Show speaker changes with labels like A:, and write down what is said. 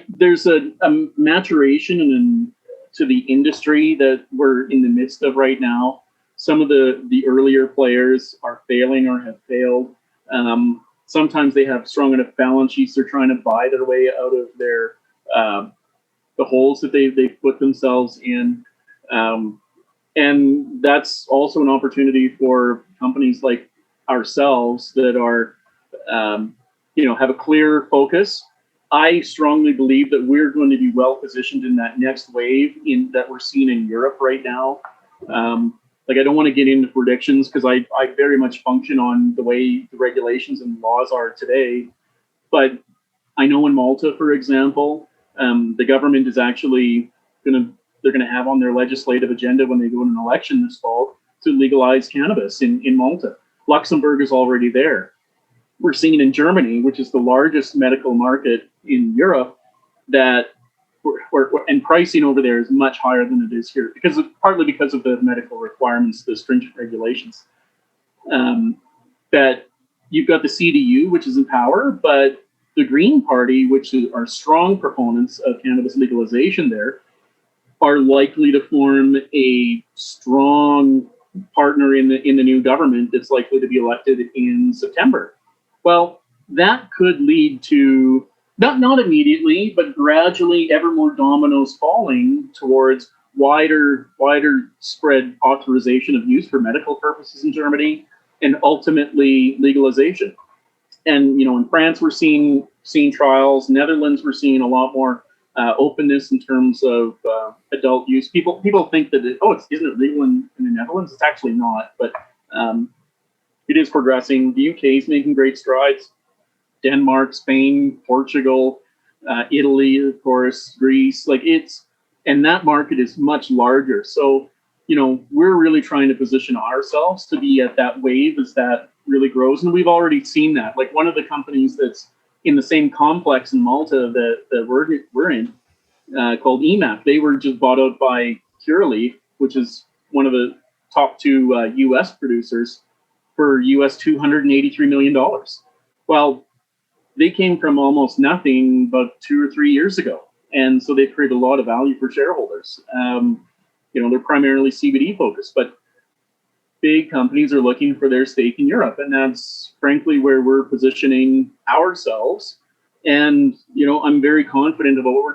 A: there's a maturation to the industry that we're in the midst of right now. Some of the earlier players are failing or have failed. Sometimes they have strong enough balance sheets. They're trying to buy their way out of their the holes that they've put themselves in. And that's also an opportunity for companies like ourselves that are, have a clear focus. I strongly believe that we're going to be well positioned in that next wave that we're seeing in Europe right now. I don't want to get into predictions because I very much function on the way the regulations and laws are today. But I know in Malta, for example, the government is actually they're going to have on their legislative agenda when they go in an election this fall to legalize cannabis in Malta. Luxembourg is already there. We're seeing in Germany, which is the largest medical market in Europe, that and pricing over there is much higher than it is here partly because of the medical requirements, the stringent regulations. That you've got the CDU, which is in power, but the Green Party, which are strong proponents of cannabis legalization there, are likely to form a strong partner in the new government that's likely to be elected in September. Well, that could lead to not immediately, but gradually ever more dominoes falling towards wider spread authorization of use for medical purposes in Germany, and ultimately legalization. And in France we're seeing trials. Netherlands we're seeing a lot more openness in terms of adult use. People think that isn't it legal in the Netherlands? It's actually not, but it is progressing. The UK is making great strides. Denmark, Spain, Portugal, Italy, of course, Greece. And that market is much larger. So, we're really trying to position ourselves to be at that wave as that really grows. And we've already seen that. Like one of the companies that's in the same complex in Malta that we're in, called EMAP, they were just bought out by Curaleaf, which is one of the top two U.S. producers, for US $283 million. Well, they came from almost nothing about 2 or 3 years ago. And so they've created a lot of value for shareholders. They're primarily CBD focused, but big companies are looking for their stake in Europe. And that's frankly where we're positioning ourselves. And, I'm very confident about what we're doing.